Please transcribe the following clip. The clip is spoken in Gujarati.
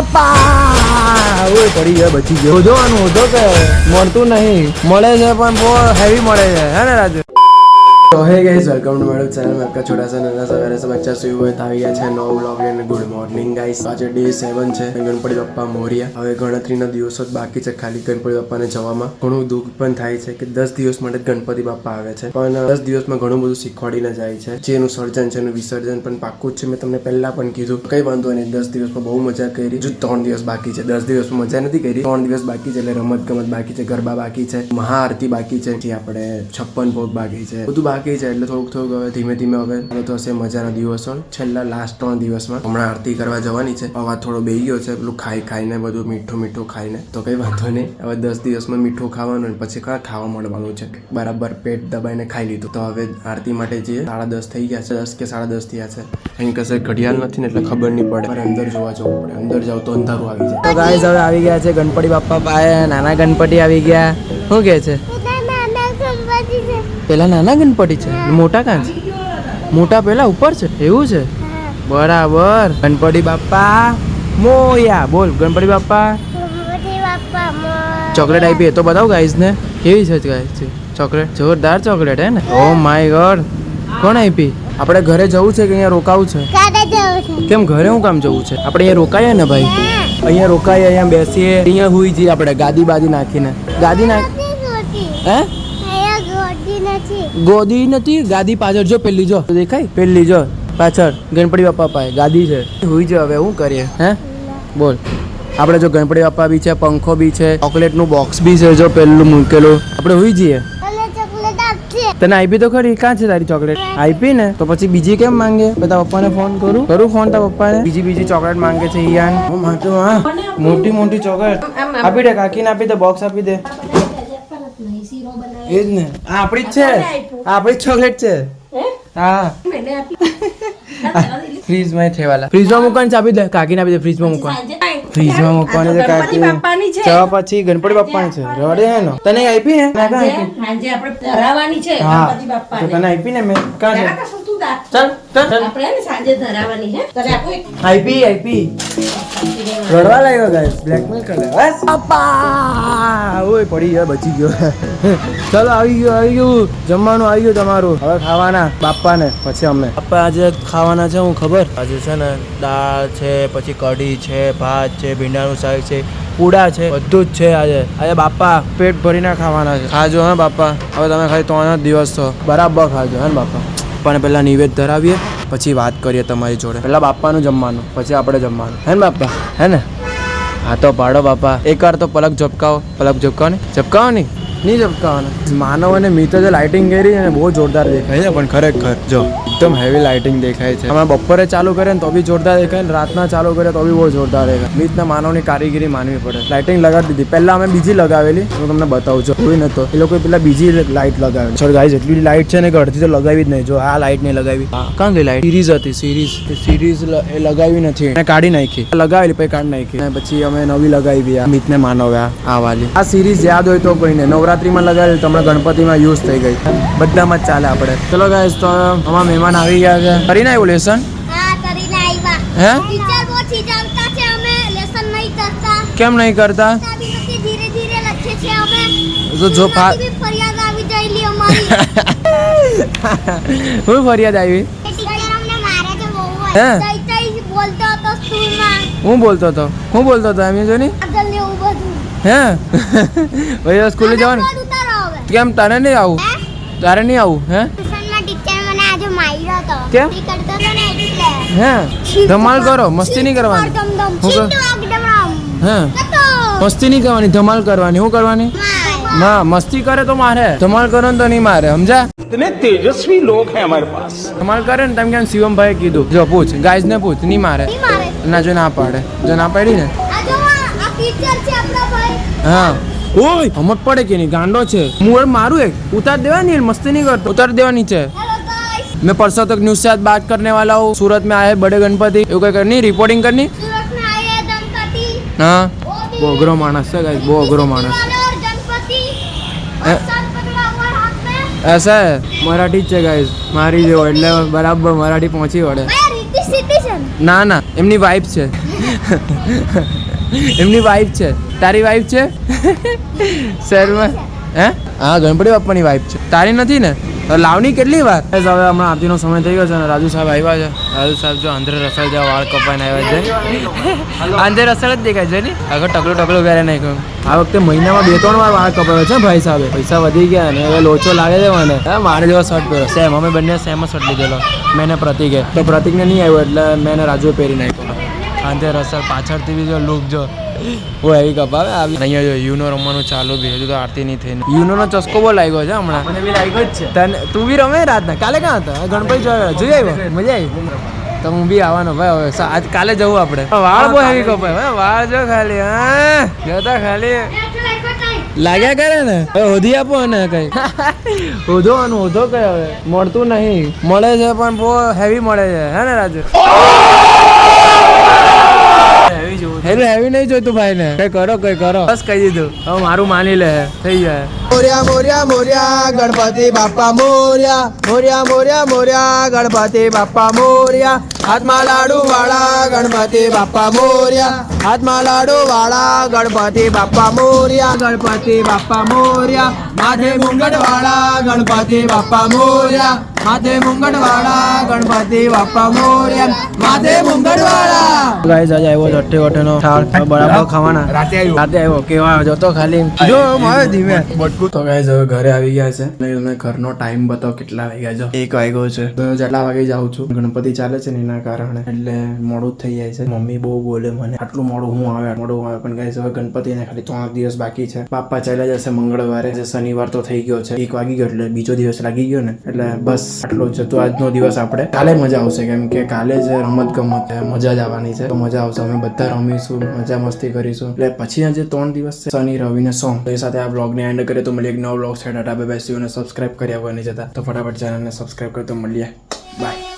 ઓય પડી ગયા, બચી ગયો. શોધવાનું હોતો કે મળતું નહીં, મળે છે પણ બહુ હેવી મળે છે, હે ને રાજુ? तो है guys, welcome to my channel में आपका छोटा सा नन्हा सा मेरे सब अच्छा सुई हुए આવી ગયા છે નવો વ્લોગ લઈને. ગુડ મોર્નિંગ ગાइस, આજે ડે 7 છે. ગણપતિ બાપ્પા મોરિયા. હવે ગણતરીના દિવસો જ બાકી છે ખાલી ગણપતિ બાપ્પાને જવામાં. ઘણું દુઃખ પણ થાય છે કે 10 દિવસ માટે ગણપતિ બાપ્પા આવે છે, પણ 10 દિવસમાં ઘણું બધું શીખવાડીને જાય છે. જેનું સર્જન છે એનું વિસર્જન પણ પાક્કું જ છે. મેં તમને પહેલા પણ કીધું, કઈ વાંધો નહીં. 10 દિવસમાં બહુ મજા કરી. જો 3 દિવસ બાકી છે, 10 દિવસમાં મજા નથી કરી. 3 દિવસ બાકી છે, એટલે રમત ગમત બાકી છે, ગરબા બાકી છે, મહાઆરતી બાકી છે, જે આપણે 56 ભોગ બાકી છે, બધું બાકી છે. એટલે થોડુંક હવે ધીમે ધીમે હવે તો હશે મજાના દિવસો. છેલ્લા લાસ્ટ 3 દિવસમાં હમણાં આરતી કરવા જવાની છે. અવાજ થોડો બેહી ગયો છે, પેલું ખાઈને બધું મીઠું ખાઈને, તો કઈ વાંધો નહીં. હવે 10 દિવસમાં મીઠું ખાવાનું, પછી ખાવા મળવાનું છે. બરાબર પેટ દબાઈને ખાઈ લીધું. તો હવે આરતી માટે જઈએ. 10:30 થઈ ગયા છે, 10 કે 10:30 થયા છે. અહીં કશે ઘડિયાળ નથી ને એટલે ખબર નહીં પડે. મારે અંદર જોવા જવું પડે. અંદર જાવ તો અંધારું આવી જાય. તો ગાઈસ હવે આવી ગયા છે ગણપતિ બાપ્પા પાસે. નાના ગણપતિ આવી ગયા. શું કહે છે? પેલા નાના ગણપતિ છે, મોટા કાં છે? મોટા પેલા ઉપર છે, એવું છે? બરાબર. ગણપતિ બાપ્પા મોયા. બોલ ગણપતિ બાપ્પા. ચોકલેટ આપી એ તો બતાવો ગાઈસ ને. કેવી છે ગાઈસ ચોકલેટ? જોરદાર ચોકલેટ હે ને. Oh my God. કોણ આપી? આપણે ઘરે જવું છે કે અહીંયા રોકાવું છે? કેમ ઘરે હું કામ જવું છે? આપણે અહીંયા રોકાઈએ ને ભાઈ. અહીંયા રોકાઈએ, અહીંયા બેસીએ, અહીંયા હુઈ જઈએ આપણે ગાદી બાદી નાખીને. ગાદી નાખ હે? ગોદી નથી, ગાદી પાછળ જો, પેલી જો દેખાય, પેલી જો પાછળ ગણપતિ બાપ્પા પાસે ગાદી છે. હુઈ જો. હવે શું કરીએ? હે બોલ. આપણે જો ગણપતિ બાપ્પા બી છે, પંખો બી છે, ચોકલેટ નું બોક્સ બી છે, જો પેલું મૂકેલું. આપણે હુઈ જઈએ. તને આપી તો ખરી. ક્યાં છે તારી ચોકલેટ? આપી ને તો પછી બીજી કેમ માંગે? તારા પપ્પાને ફોન કરું ફોન તારા પપ્પાને. બીજી ચોકલેટ માંગે છે યાર. હું માંગતો. હા મોટી ચોકલેટ આપી દે. કાકીને આપી દે, બોક્સ આપી દે. એ જ ને, આ આપણી જ છે, આપણી જ ચોકલેટ છે. હા ફ્રીજમાં થેવાલા. ફ્રીજમાં મૂકવાની આપી દે. કાકીને આપી દે. ફ્રીજમાં મૂકવાની છે કાકી. ચા પછી ગણપતિ બાપ્પાની છે. રડે હે નો. તને આપી ને? સાંજે આપણે ધરાવવાની છે ગણપતિ બાપ્પાને. તો તને આપી ને મેં. કાં છે? ચાલ આપણે સાંજે ધરાવવાની છે. તને આપી રડવા લાગ્યો ગાઈસ. બ્લેકમેલ કરે. બસ બાપા ઓય પડી ગયો, બચી ગયો. ચલો આવી ગયું જમવાનું આવી ગયું તમારું. હવે ખાવાના બાપ્પાને, પછી અમે. બાપ્પા આજે ખાવાના છે હું ખબર. આજે છે ને દાળ છે, પછી કઢી છે, ભાત છે, ભીંડાનું શાક છે, પૂડા છે, બધું જ છે. આજે બાપ્પા પેટ ભરીને ખાવાના છે. ખાજો હા બાપ્પા. હવે તમે ખાલી 3 દિવસ છો, બરાબર ખાજો હે ને બાપ્પા. બાપ્પાને પહેલા નિવેદ ધરાવીએ, પછી વાત કરીએ તમારી જોડે. પહેલા બાપ્પાનું જમવાનું, પછી આપણે જમવાનું, હે ને બાપ્પા? હે ને? હા તો પાડો બાપા. એકવાર તો પલક ઝપકાવો ને. નહીં ઝપકાવાના. માનવ અને મિત્ર જે લાઇટિંગ કરી છે ને બહુ જોરદાર દેખાય છે. પણ ખરેખર જો એકદમ હેવી લાઇટિંગ દેખાય છે. હમણાં બપોરે ચાલુ કરે ને તો બી જોરદાર દેખાય, ને રાતના ચાલુ કરે તો બી બહુ જોરદાર દેખાય. મિતના માનવની કારીગરી માનવી પડે. લાઇટિંગ લગાવી દીધી. પહેલા અમે બીજી લગાવેલી, હું તમને બતાવું છું. કોઈ નતો, એ લોકો પેલા બીજી લાઇટ લગાવેલી. સર ગાઈસ એટલી લાઇટ છે ને કે અડધી તો લગાવી જ નહીં. જો આ લાઇટ નહીં લગાવી. કાં ગઈ લાઇટ? સિરીઝ હતી, સિરીઝ એ લગાવી નથી, કાઢી નાખી. લગાવેલી પછી કાઢી નાખી. પછી અમે નવી લગાવી. મિતને માનવ આ વાલી. આ સિરીઝ યાદ હોય તો કોઈને નવરાત્રીમાં લગાવેલી, તો હમણાં ગણપતિમાં યુઝ થઈ ગઈ. બધામાં જ ચાલે આપણે. ચલો ગાઈસ, તો અમારા મહેમાન આવી ગયા છે. કરીને આવ્યું લેસન? હે? કેમ નહીં કરતા? જો હું ફરિયાદ આવી? હે હું બોલતો હતો એમ જો ને. હે ભાઈ સ્કૂલે જવાનું? કેમ તારે નહીં આવું? હે કેમ? હે ધમાલ કરો, મસ્તી નહીં કરવાની. હે મસ્તી નહીં કરવાની, ધમાલ કરવાની. શું કરવાની? ના મસ્તી કરે તો મારે, ધમાલ કરો ને તો નહીં મારે. સમજા? इतने तेजस्वी लोग हैं हमारे पास. ધમાલ કરે ને તેમ કેમ શિવમભાઈ કીધું. જો પૂછ ગાઈઝ ને પૂછ. નહીં મારે ના. જો ના પાડે, જો ના પાડી ને. હા ઓય હમત પડે કે નહીં? ગાંડો છે. હું મારું એક ઉતાર દેવાની, મસ્તી नहीं करता. उतार देવાની છે. मैं परसों तक न्यूज से आज बात करने वाला हूँ. सूरत में आए बड़े गणपति. એવું કઈ કરनी रिपोर्टिंग करनी. हाँ બહુ અઘરો માણસ છે ગાઈસ, બહુ અઘરો માણસ. ऐसा है मराठी છે ગાઈસ, મારી જેવો એટલે બરાબર મરાઠી પહોંચી વળે. ના એમની વાઇફ છે. એમની વાઈફ છે. તારી વાઈફ છે શહેરમાં? હે? હા, ગણપતિ બાપ્પાની વાઈફ છે. તારી નથી ને? તો લાવની કેટલી વાર? હવે હમણાં આરતીનો સમય થઈ ગયો છે અને રાજુ સાહેબ આવ્યા છે. રાજુ સાહેબ જો આંધ્ર રસલ જેવા વાળ કપાઈને આવ્યા છે. આંધ્ર રસલ જ દેખાય છે ને આગળ ટકલું કરે નાખ્યું. આ વખતે મહિનામાં 2-3 વાર વાળ કપાવ્યો છે ભાઈ સાહેબે. પૈસા વધી ગયા ને હવે લોચો લાગે છે મને. હા, મારે જેવો શર્ટ પહેર્યો સેમ. અમે બંને સેમ જ શર્ટ લીધેલો. મેં ને પ્રતિકે. તો પ્રતિકને નહીં આવ્યો એટલે મેં ને રાજુએ પહેરી નાખ્યો. આંધ્ર રસલ પાછળથી બી જો લુક જો ઓ એવી કપાવે. અહીંયા જો યુનો રમવાનું ચાલુ બી હજુ તો આરતી નહીં થઈને. યુનોનો ચસ્કો બહુ લાગ્યો છે હમણાં. મને બી લાગ્યો જ છે. તને તું બી રમે રાતના? કાલે ક્યાં હતા? ગણપતિ જોઈ આવ્યો? મજા આવી? તો હું બી આવવાનો ભાઈ. હવે આજ કાલે જવું આપણે. વાળ બહુ હેવી કપાય. વાળ જો ખાલી. હા જોતા ખાલી લાગ્યા કરે ને. હવે હોધી આપો ને કઈ. હોધો કઈ હવે મળતું નહીં. મળે છે પણ બહુ હેવી મળે છે. હે ને રાજુ? હેવી નહીં જોઈતું ભાઈ ને. કઈ કરો બસ કહી દીધું. હવે મારું માની લે થઈ જાય. મોર્યા મોર્યા મોર્યા ગણપતિ બાપ્પા મોર્યા. મોર્યા મોર્યા મોર્યા ગણપતિ બાપ્પા મોર્યા. હાથમાં લાડુ વાળા ગણપતિ બાપ્પા મોર્યા. હાથમાં લાડુ વાળા ગણપતિ બાપ્પા મોર્યા. ગણપતિ બાપ્પા મોર્યા. માથે મુંગટ વાળા ગણપતિ બાપ્પા મોર્યા. માથે મુંગટ વાળા ગણપતિ બાપ્પા મોર્યા. માથે મુંગટ વાળા. ગાઈસ આજે આવ્યો છે 8 નો થાળ બરાબર ખાવાના. રાતે આવ્યો કેવા જોતો ખાલી જો મારે ધીમે તો ગાઈસ હવે ઘરે આવી ગયા છે. તમને ઘરનો ટાઈમ બતાવો કેટલા વાગ્યા જો 1 વાગ્યો છે. તો જેટલા વાગે જાઉં છું ગણપતિ ચાલે છે ને એના કારણે એટલે મોડું થઈ જાય છે. મમ્મી બહુ બોલે મને આટલું મોડું આવે પણ ગાઈસ હવે ગણપતિને ખાલી 3 દિવસ બાકી છે. બાપ્પા ચાલ્યા જશે મંગળવારે. શનિવાર તો થઈ ગયો છે. 1 વાગી ગયો એટલે બીજો દિવસ લાગી ગયો ને એટલે બસ આટલો જ. તો આજનો દિવસ આપણે કાલે મજા આવશે કેમ કે કાલે જ રમત ગમત મજા જ આવવાની છે. તો મજા આવશે. અમે બધા રમીશું, મજા મસ્તી કરીશું. એટલે પછી જે 3 દિવસ છે શનિ રવિ ને સોમ. તો એ સાથે આ બ્લોગને એન્ડ કરીએ તો મળીએ એક નવો બ્લોગ છે. Tata bye bye. સબસ્ક્રાઇબ કર્યા વગર નહીં જતા તો ફટાફટ ચેનલને સબસ્ક્રાઇબ કરી તો મળીએ. બાય.